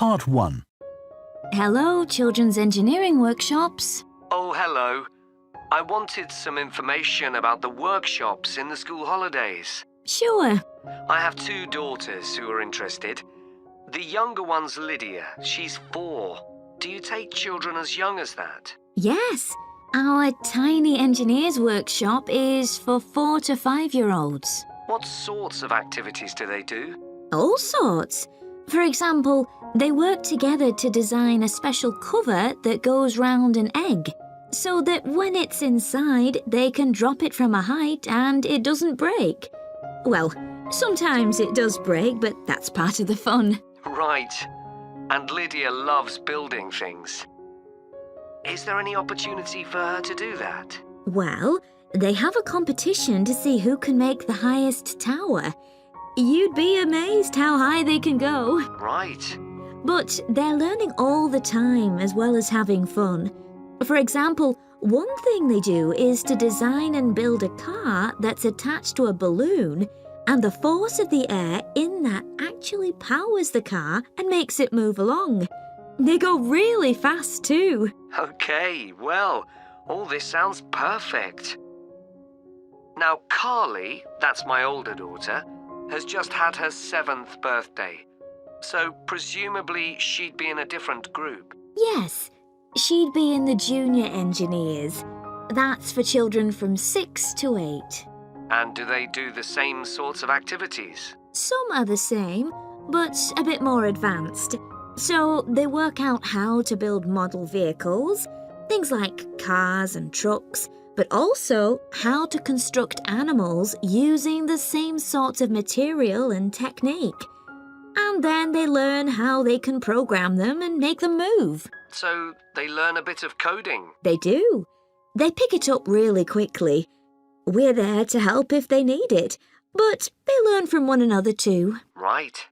Part 1. Hello, Children's Engineering Workshops. Oh, hello. I wanted some information about the workshops in the school holidays. Sure. I have 2 daughters who are interested. The younger one's Lydia. She's 4. Do you take children as young as that? Yes, our tiny engineers workshop is for 4 to 5-year-olds. What sorts of activities do they do? All sorts. For example, they work together to design a special cover that goes round an egg, so that when it's inside, they can drop it from a height and it doesn't break. Well, sometimes it does break, but that's part of the fun. Right. And Lydia loves building things. Is there any opportunity for her to do that? Well, they have a competition to see who can make the highest tower. You'd be amazed how high they can go. Right. But they're learning all the time as well as having fun. For example, one thing they do is to design and build a car that's attached to a balloon, and the force of the air in that actually powers the car and makes it move along. They go really fast too. Okay, well, all this sounds perfect. Now, Carly, that's my older daughter, has just had her 7th birthday. So presumably she'd be in a different group. Yes, she'd be in the junior engineers. That's for children from 6 to 8. And do they do the same sorts of activities? Some are the same, but a bit more advanced. So they work out how to build model vehicles, things like cars and trucks, but also how to construct animals using the same sorts of material and technique. And then they learn how they can program them and make them move. So they learn a bit of coding? They do. They pick it up really quickly. We're there to help if they need it, but they learn from one another too. Right.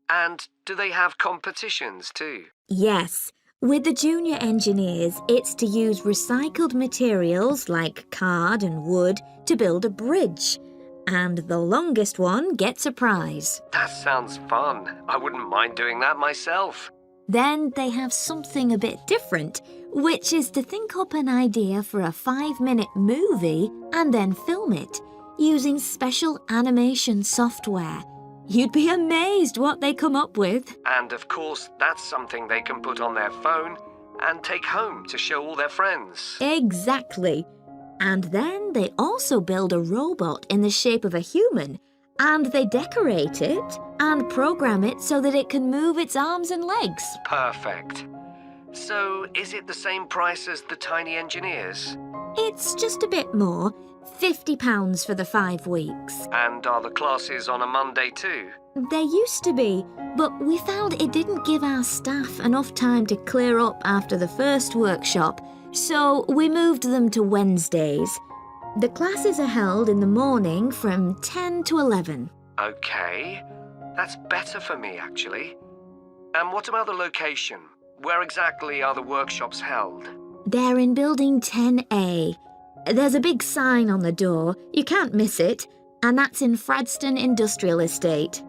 And do they have competitions too? Yes. With the junior engineers, it's to use recycled materials like card and wood to build a bridge. And the longest one gets a prize. That sounds fun. I wouldn't mind doing that myself. Then they have something a bit different, which is to think up an idea for a 5-minute movie and then film it using special animation software. You'd be amazed what they come up with. And of course, that's something they can put on their phone and take home to show all their friends. Exactly. And then they also build a robot in the shape of a human, and they decorate it and program it so that it can move its arms and legs. Perfect. So, is it the same price as the tiny engineers? It's just a bit more, £50 for the 5 weeks. And are the classes on a Monday too? They used to be, but we found it didn't give our staff enough time to clear up after the first workshop, so we moved them to Wednesdays. The classes are held in the morning from 10 to 11. Okay, that's better for me actually. And what about the location? Where exactly are the workshops held? They're in Building 10A. There's a big sign on the door, you can't miss it, and that's in Fradston Industrial Estate.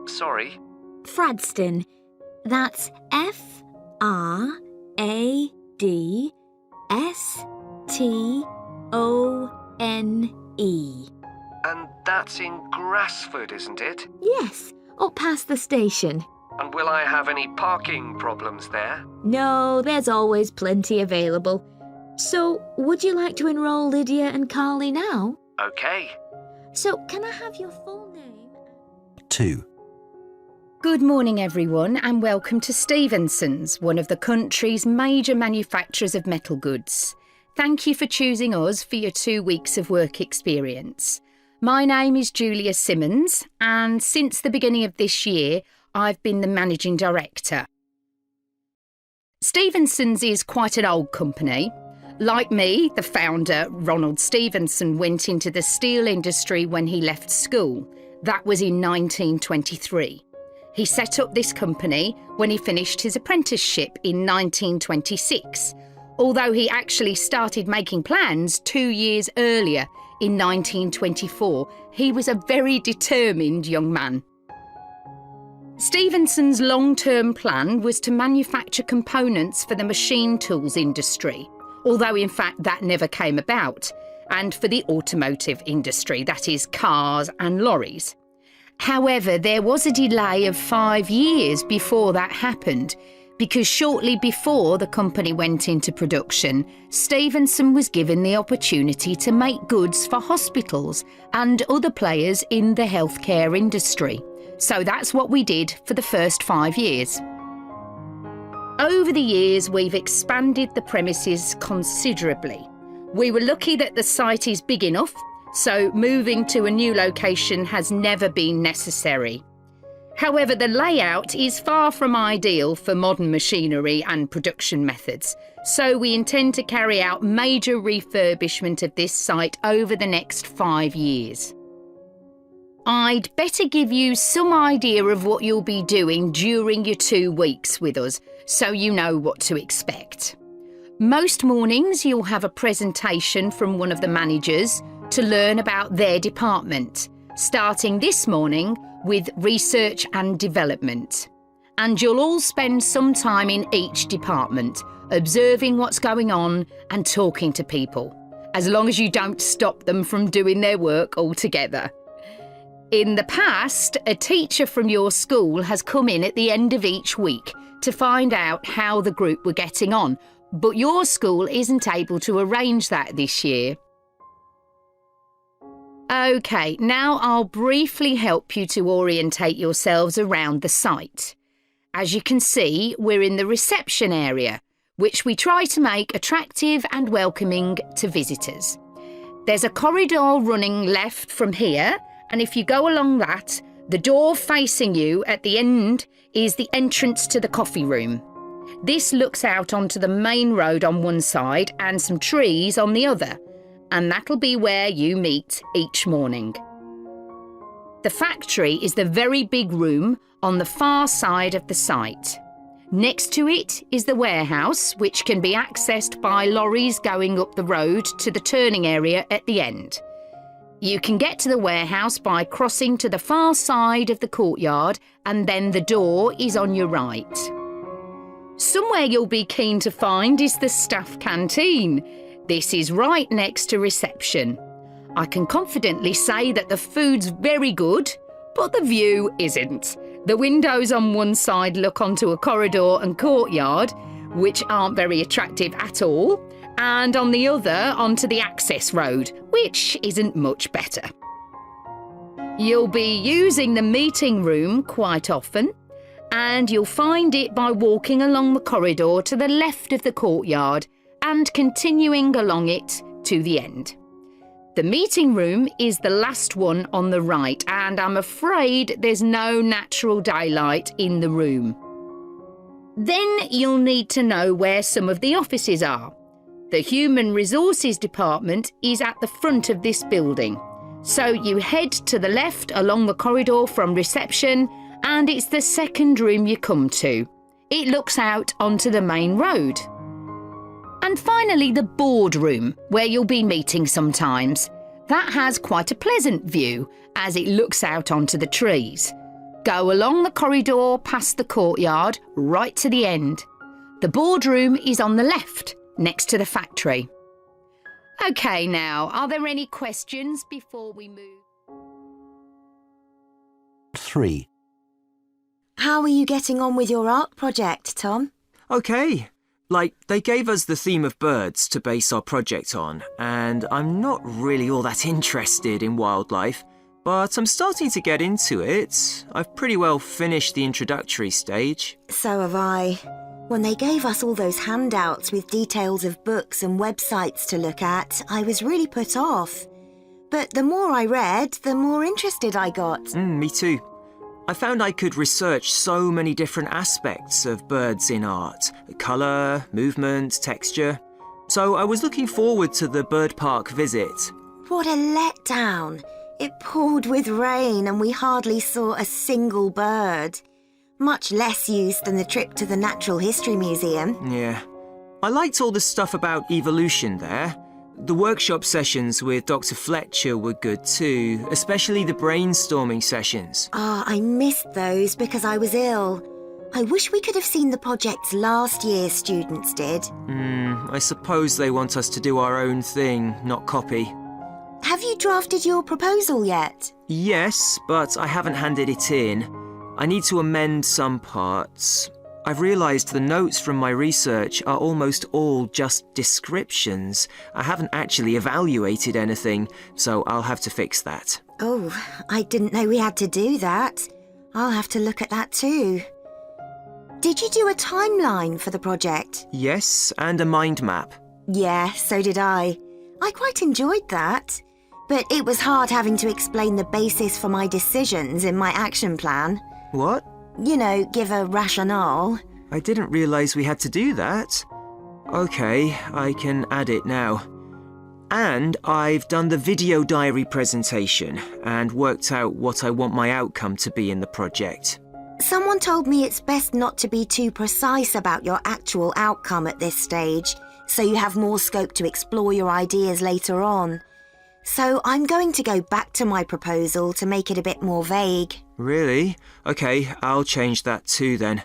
Sorry? Fradston. That's F-R-A-D-S-T-O-N-E. And that's in Grassford, isn't it? Yes, up past the station. And will I have any parking problems there? No, there's always plenty available. So, would you like to enroll Lydia and Carly now? Okay. So, can I have your full name? 2. Good morning, everyone, and welcome to Stevenson's, one of the country's major manufacturers of metal goods. Thank you for choosing us for your 2 weeks of work experience. My name is Julia Simmons, and since the beginning of this year, I've been the managing director. Stevenson's is quite an old company. Like me, the founder, Ronald Stevenson, went into the steel industry when he left school. That was in 1923. He set up this company when he finished his apprenticeship in 1926, although he actually started making plans 2 years earlier in 1924. He was a very determined young man. Stevenson's long-term plan was to manufacture components for the machine tools industry, although in fact that never came about, and for the automotive industry, that is cars and lorries. However, there was a delay of 5 years before that happened, because shortly before the company went into production, Stevenson was given the opportunity to make goods for hospitals and other players in the healthcare industry. So that's what we did for the first 5 years. Over the years, we've expanded the premises considerably. We were lucky that the site is big enough, so moving to a new location has never been necessary. However, the layout is far from ideal for modern machinery and production methods, so we intend to carry out major refurbishment of this site over the next 5 years. I'd better give you some idea of what you'll be doing during your 2 weeks with us, so you know what to expect. Most mornings you'll have a presentation from one of the managers to learn about their department, starting this morning with research and development. And you'll all spend some time in each department, observing what's going on and talking to people, as long as you don't stop them from doing their work altogether. In the past, a teacher from your school has come in at the end of each week to find out how the group were getting on, but your school isn't able to arrange that this year. OK, now I'll briefly help you to orientate yourselves around the site. As you can see, we're in the reception area, which we try to make attractive and welcoming to visitors. There's a corridor running left from here, and if you go along that, the door facing you at the end is the entrance to the coffee room. This looks out onto the main road on one side and some trees on the other, and that'll be where you meet each morning. The factory is the very big room on the far side of the site. Next to it is the warehouse, which can be accessed by lorries going up the road to the turning area at the end. You can get to the warehouse by crossing to the far side of the courtyard, and then the door is on your right. Somewhere you'll be keen to find is the staff canteen. This is right next to reception. I can confidently say that the food's very good, but the view isn't. The windows on one side look onto a corridor and courtyard, which aren't very attractive at all, and on the other onto the access road, which isn't much better. You'll be using the meeting room quite often, and you'll find it by walking along the corridor to the left of the courtyard and continuing along it to the end. The meeting room is the last one on the right, and I'm afraid there's no natural daylight in the room. Then you'll need to know where some of the offices are. The Human Resources Department is at the front of this building, so you head to the left along the corridor from reception, and it's the second room you come to. It looks out onto the main road. And finally, the boardroom, where you'll be meeting sometimes. That has quite a pleasant view, as it looks out onto the trees. Go along the corridor past the courtyard, right to the end. The boardroom is on the left, next to the factory. OK, now, are there any questions before we move? 3. How are you getting on with your art project, Tom? OK. They gave us the theme of birds to base our project on, and I'm not really all that interested in wildlife, but I'm starting to get into it. I've pretty well finished the introductory stage. So have I. When they gave us all those handouts with details of books and websites to look at, I was really put off. But the more I read, the more interested I got. Me too. I found I could research so many different aspects of birds in art. Colour, movement, texture. So I was looking forward to the bird park visit. What a letdown. It poured with rain and we hardly saw a single bird. Much less use than the trip to the Natural History Museum. Yeah. I liked all the stuff about evolution there, The workshop sessions with Dr. Fletcher were good too, especially the brainstorming sessions. I missed those because I was ill. I wish we could have seen the projects last year's students did. I suppose they want us to do our own thing, not copy. Have you drafted your proposal yet? Yes, but I haven't handed it in. I need to amend some parts. I've realised the notes from my research are almost all just descriptions. I haven't actually evaluated anything, so I'll have to fix that. Oh, I didn't know we had to do that. I'll have to look at that too. Did you do a timeline for the project? Yes, and a mind map. Yeah, so did I. I quite enjoyed that. But it was hard having to explain the basis for my decisions in my action plan. What? You know, give a rationale. I didn't realise we had to do that. OK, I can add it now. And I've done the video diary presentation and worked out what I want my outcome to be in the project. Someone told me it's best not to be too precise about your actual outcome at this stage, so you have more scope to explore your ideas later on. So I'm going to go back to my proposal to make it a bit more vague. Really? OK, I'll change that too then.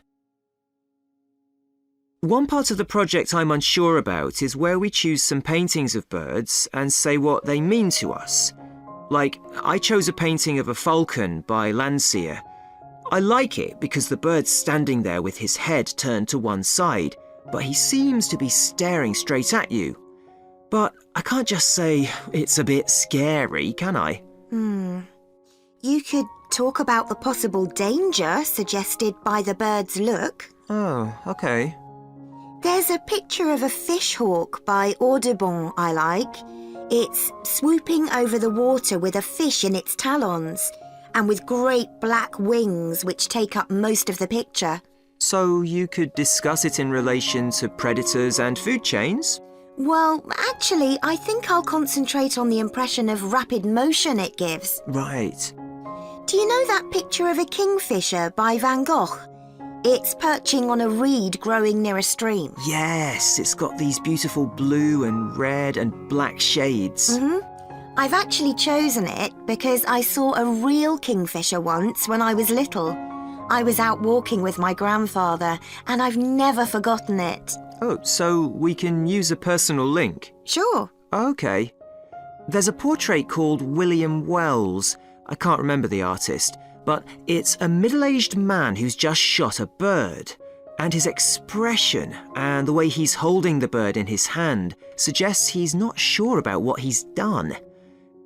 One part of the project I'm unsure about is where we choose some paintings of birds and say what they mean to us. Like, I chose a painting of a falcon by Landseer. I like it because the bird's standing there with his head turned to one side, but he seems to be staring straight at you. But I can't just say it's a bit scary, can I? You could talk about the possible danger suggested by the bird's look. Oh, OK. There's a picture of a fishhawk by Audubon I like. It's swooping over the water with a fish in its talons and with great black wings which take up most of the picture. So you could discuss it in relation to predators and food chains? Well, actually, I think I'll concentrate on the impression of rapid motion it gives. Right. Do you know that picture of a kingfisher by Van Gogh? It's perching on a reed growing near a stream. Yes, it's got these beautiful blue and red and black shades. I've actually chosen it because I saw a real kingfisher once when I was little. I was out walking with my grandfather and I've never forgotten it. Oh, so we can use a personal link? Sure. OK. There's a portrait called William Wells. I can't remember the artist, but it's a middle-aged man who's just shot a bird. And his expression and the way he's holding the bird in his hand suggests he's not sure about what he's done.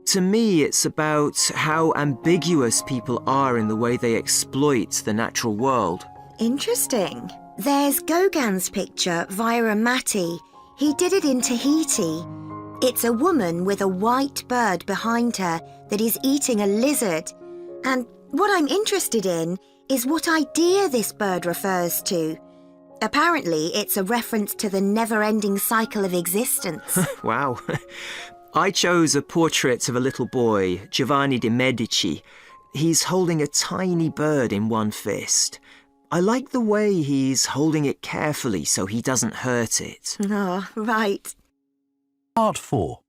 To me, it's about how ambiguous people are in the way they exploit the natural world. Interesting. There's Gauguin's picture via a Matty. He did it in Tahiti. It's a woman with a white bird behind her that is eating a lizard. And what I'm interested in is what idea this bird refers to. Apparently, it's a reference to the never-ending cycle of existence. Wow. I chose a portrait of a little boy, Giovanni de' Medici. He's holding a tiny bird in one fist. I like the way he's holding it carefully so he doesn't hurt it. Oh, right. Part 4.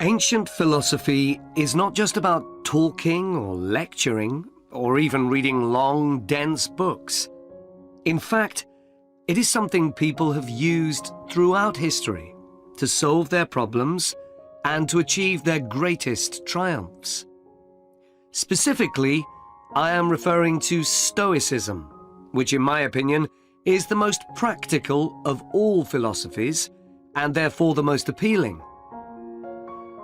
Ancient philosophy is not just about talking or lecturing or even reading long, dense books. In fact, it is something people have used throughout history to solve their problems and to achieve their greatest triumphs. Specifically, I am referring to Stoicism, which in my opinion is the most practical of all philosophies and therefore the most appealing.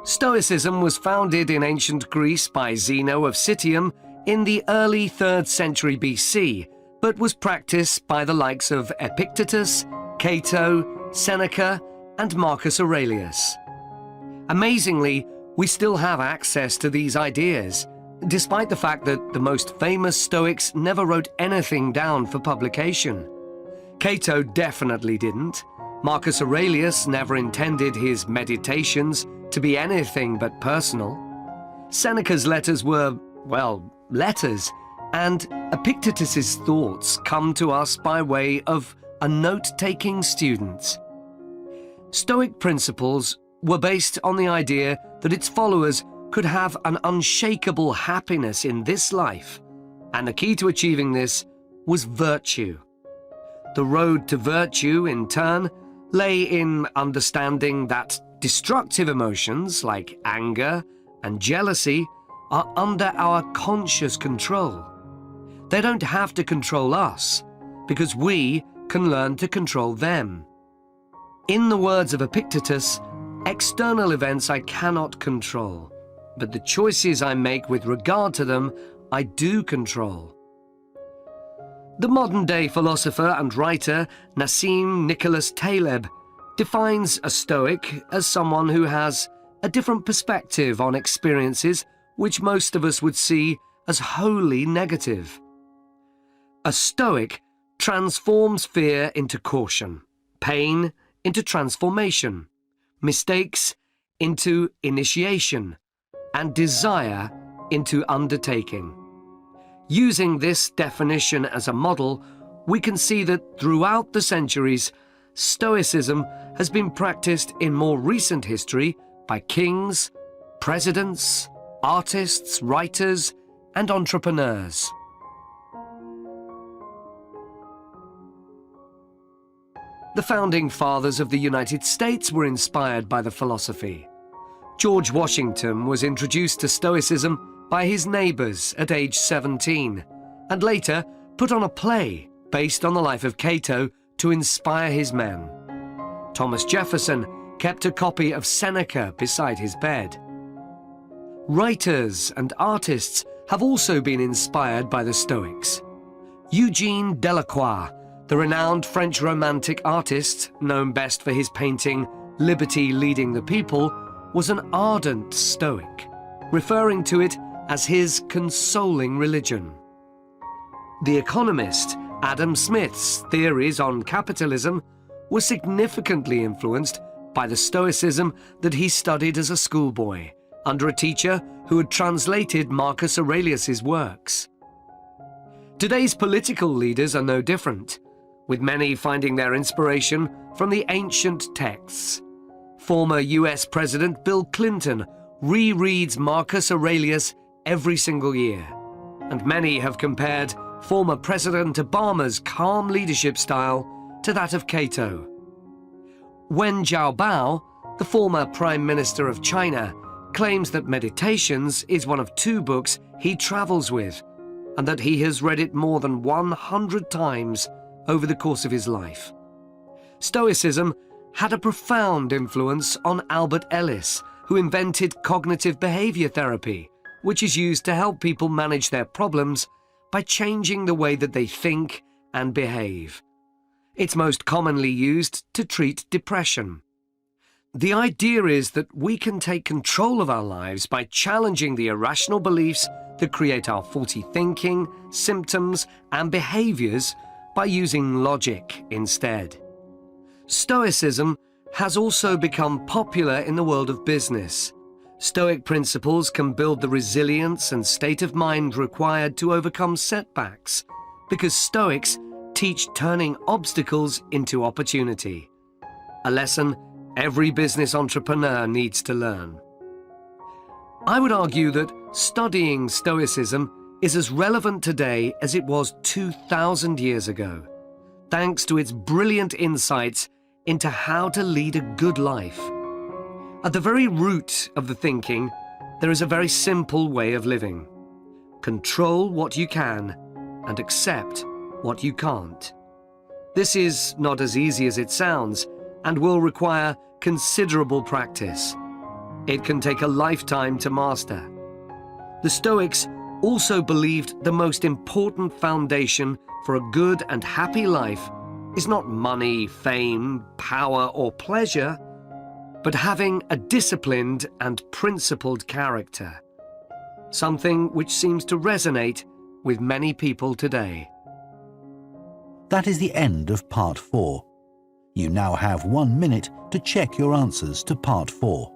Stoicism was founded in ancient Greece by Zeno of Citium in the early 3rd century BC, but was practiced by the likes of Epictetus, Cato, Seneca, and Marcus Aurelius. Amazingly, we still have access to these ideas, despite the fact that the most famous Stoics never wrote anything down for publication. Cato definitely didn't. Marcus Aurelius never intended his meditations to be anything but personal. Seneca's letters were, well, letters, and Epictetus's thoughts come to us by way of a note-taking student. Stoic principles were based on the idea that its followers could have an unshakable happiness in this life, and the key to achieving this was virtue. The road to virtue, in turn, lay in understanding that destructive emotions like anger and jealousy are under our conscious control. They don't have to control us, because we can learn to control them. In the words of Epictetus, external events I cannot control, but the choices I make with regard to them I do control. The modern-day philosopher and writer Nassim Nicholas Taleb defines a Stoic as someone who has a different perspective on experiences which most of us would see as wholly negative. A Stoic transforms fear into caution, pain into transformation, mistakes into initiation, and desire into undertaking. Using this definition as a model, we can see that throughout the centuries, Stoicism has been practiced in more recent history by kings, presidents, artists, writers, and entrepreneurs. The founding fathers of the United States were inspired by the philosophy. George Washington was introduced to Stoicism by his neighbours at age 17, and later put on a play based on the life of Cato to inspire his men. Thomas Jefferson kept a copy of Seneca beside his bed. Writers and artists have also been inspired by the Stoics. Eugene Delacroix, the renowned French Romantic artist, known best for his painting Liberty Leading the People, was an ardent Stoic, referring to it as his consoling religion. The economist Adam Smith's theories on capitalism were significantly influenced by the Stoicism that he studied as a schoolboy, under a teacher who had translated Marcus Aurelius's works. Today's political leaders are no different, with many finding their inspiration from the ancient texts. Former US President Bill Clinton rereads Marcus Aurelius every single year, and many have compared former President Obama's calm leadership style to that of Cato. Wen Jiabao, the former Prime Minister of China, claims that Meditations is one of 2 books he travels with, and that he has read it more than 100 times over the course of his life. Stoicism had a profound influence on Albert Ellis, who invented cognitive behavior therapy, which is used to help people manage their problems by changing the way that they think and behave. It's most commonly used to treat depression. The idea is that we can take control of our lives by challenging the irrational beliefs that create our faulty thinking, symptoms, and behaviors by using logic instead. Stoicism has also become popular in the world of business. Stoic principles can build the resilience and state of mind required to overcome setbacks, because Stoics teach turning obstacles into opportunity, a lesson every business entrepreneur needs to learn. I would argue that studying Stoicism is as relevant today as it was 2,000 years ago, thanks to its brilliant insights into how to lead a good life. At the very root of the thinking, there is a very simple way of living. Control what you can and accept what you can't. This is not as easy as it sounds and will require considerable practice. It can take a lifetime to master. The Stoics also believed the most important foundation for a good and happy life is not money, fame, power, or pleasure, but having a disciplined and principled character, something which seems to resonate with many people today. That is the end of part 4. You now have 1 minute to check your answers to part 4.